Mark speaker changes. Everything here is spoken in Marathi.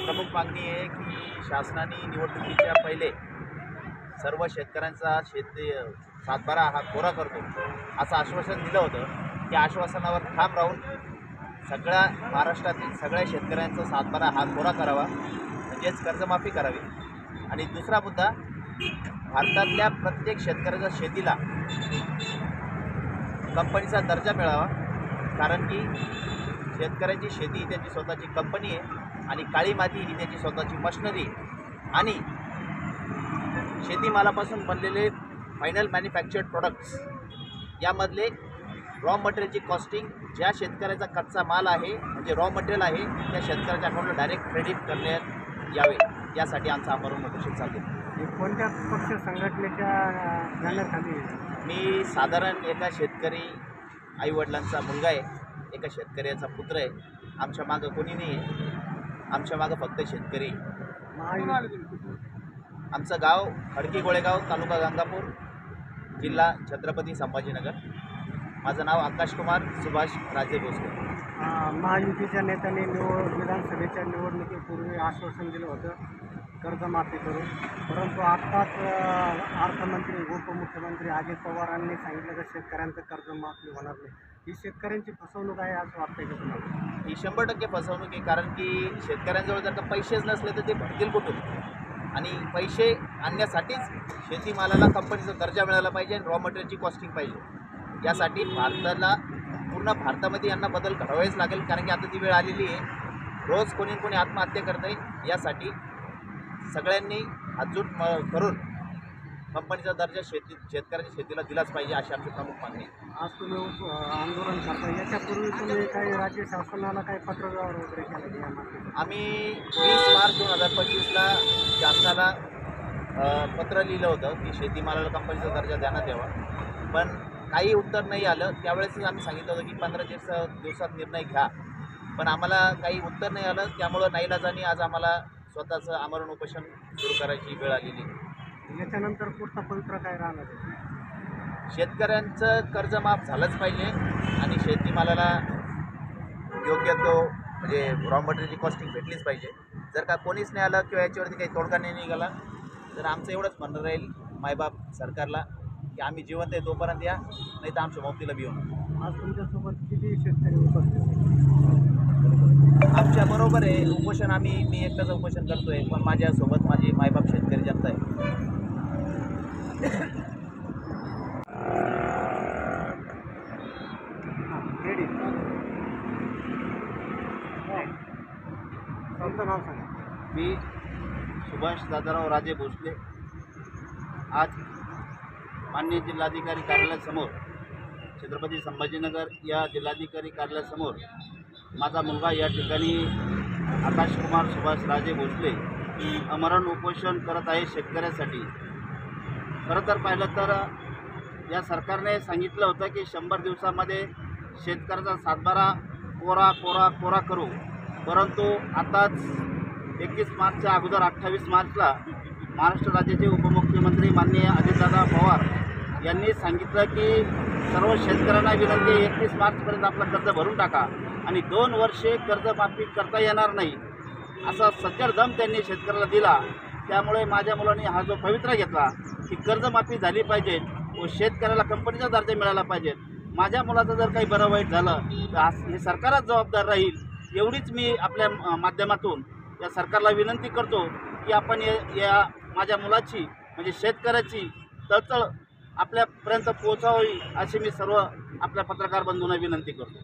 Speaker 1: प्रमुख मागणी आहे की शासनाने निवडणुकीच्या पहिले सर्व शेतकऱ्यांचा सातबारा हा कोरा करतो असं आश्वासन दिलं होतं. त्या आश्वासनावर ठाम राहून सगळ्या महाराष्ट्रातील सगळ्या शेतकऱ्यांचा सातबारा हा कोरा करावा, म्हणजेच कर्जमाफी करावी. आणि दुसरा मुद्दा, भारतातल्या प्रत्येक शेतकऱ्याच्या शेतीला कंपनीचा दर्जा मिळावा. कारण की शेतकऱ्याची शेती ही त्याची स्वतःची कंपनी आहे आणि काळी माती ही त्याची स्वतःची मशिनरी आहे. आणि शेतीमालापासून बनलेले फायनल मॅन्युफॅक्चर्ड प्रोडक्ट्स यामधले रॉ मटेरियलची कॉस्टिंग ज्या शेतकऱ्याचा कच्चा माल आहे म्हणजे रॉ मटेरियल आहे त्या शेतकऱ्याच्या अकाउंटला डायरेक्ट क्रेडिट करण्यात यावे, यासाठी आमचं आमरण उपोषण चालू आहे.
Speaker 2: कोणत्या पक्ष संघटनेच्या बॅनरखाली?
Speaker 1: मी साधारण एका शेतकरी आईवडिलांचा मुलगा आहे, एका शेतकऱ्याचा पुत्र आहे. आमच्या मागं कोणी नाही आहे, आमच्या मागं फक्त शेतकरी. आमचं गाव खडकी गोळेगाव, तालुका गंगापूर, जिल्हा छत्रपती संभाजीनगर. माझं नाव आकाश कुमार सुभाष राजे भोसले.
Speaker 2: महायुतीच्या नेत्यांनी विधानसभेच्या निवडणुकीपूर्वी आश्वासन दिलं होतं कर्जमाफी करू, परंतु आत्ताच अर्थमंत्री उपमुख्यमंत्री अजित पवारांनी सांगितलं की शेतकऱ्यांचं कर्जमाफी होणार नाही. ही शेतकऱ्यांची फसवणूक आहे असं वाटतंय की तुम्हाला?
Speaker 1: ही 100% फसवणूक आहे. कारण की शेतकऱ्यांजवळ जर का पैसेच नसले तर ते भरतील कुठून? आणि पैसे आणण्यासाठीच शेतीमालाला कंपनीचा दर्जा मिळाला पाहिजे आणि रॉ मटेरियलची कॉस्टिंग पाहिजे. यासाठी पूर्ण भारतामध्ये यांना बदल घडवावेच लागेल. कारण की आता ती वेळ आलेली आहे, रोज कोणी आत्महत्या करत आहे. यासाठी सगळ्यांनी एकजूट करून कंपनीचा दर्जा शेतकऱ्याच्या शेतीला दिलाच पाहिजे, अशी आमची प्रमुख मागणी आहे.
Speaker 2: आज तुम्ही आंदोलन करता, याच्यापूर्वी तुम्ही काही राज्य शासनाला काही पत्रव्यवहार वगैरे केला की या मागणीसाठी?
Speaker 1: आम्ही 20 मार्च 2025ला शासनाला पत्र लिहिलं होतं की शेतीमालाला कंपनीचा दर्जा देण्यात यावा, पण काही उत्तर नाही आलं. त्यावेळेसच आम्ही सांगितलं होतं की 15 दिवसात निर्णय घ्या, पण आम्हाला काही उत्तर नाही आलं. त्यामुळं नाईलाजाने आज आम्हाला स्वतःचं आमरण उपोषण सुरू करायची वेळ आलेली.
Speaker 2: याच्यानंतर पुढचा पवित्र काय राहणार?
Speaker 1: शेतकऱ्यांचं कर्ज माफ झालंच पाहिजे आणि शेतीमालाला योग्य तो म्हणजे रॉ मटेरियलची कॉस्टिंग भेटलीच पाहिजे. जर का कोणीच नाही आलं किंवा याच्यावरती काही तोडगा नाही निघाला तर आमचं एवढंच म्हणणं राहील मायबाप सरकारला की आम्ही जिवंत आहे तोपर्यंत या, नाही तर आमच्या मौतीला भिवू नका.
Speaker 2: आज तुमच्यासोबत किती शेतकरी उपस्थित?
Speaker 1: आमच्या बरोबर आहे उपोषण. मी एकटाच उपोषण करतोय, पण माझ्यासोबत माझी मायबाप शेतकरी जनता आहे.
Speaker 2: नाव सांगा.
Speaker 1: मी सुभाष दादाराव राजे भोसले आज माननीय जिल्हाधिकारी कार्यालयासमोर, छत्रपती संभाजीनगर या जिल्हाधिकारी कार्यालयासमोर माझा मुलगा या ठिकाणी आकाश कुमार सुभाष राजे भोसले आमरण उपोषण करत आहे शेतकऱ्यासाठी. खरं तर पाहिलं तर या सरकारने सांगितलं होतं की 100 दिवसामध्ये शेतकऱ्याचा सातबारा कोरा करू, परंतु आताच 21 मार्चच्या अगोदर 28 मार्चला महाराष्ट्र राज्याचे उपमुख्यमंत्री माननीय अजितदादा पवार यांनी सांगितलं की सर्व शेतकऱ्यांना विनंती आहे 31 मार्चपर्यंत आपलं कर्ज भरून टाका आणि 2 वर्षे कर्जमाफी करता येणार नाही असा सज्जड दम त्यांनी शेतकऱ्याला दिला. त्यामुळे माझ्या मुलांनी हा जो पवित्रा घेतला की कर्जमाफी झाली पाहिजे व शेतकऱ्याला कंपनीचा दर्जा मिळाला पाहिजे. माझ्या मुलाचं जर काही बरं वाईट झालं तर हे सरकारच जबाबदार राहील, एवढीच मी आपल्या माध्यमातून या सरकारला विनंती करतो की आपण या माझ्या मुलाची म्हणजे शेतकऱ्याची तळतळ आपल्यापर्यंत पोहोचावी अशी मी सर्व आपल्या पत्रकार बंधूंना विनंती करतो.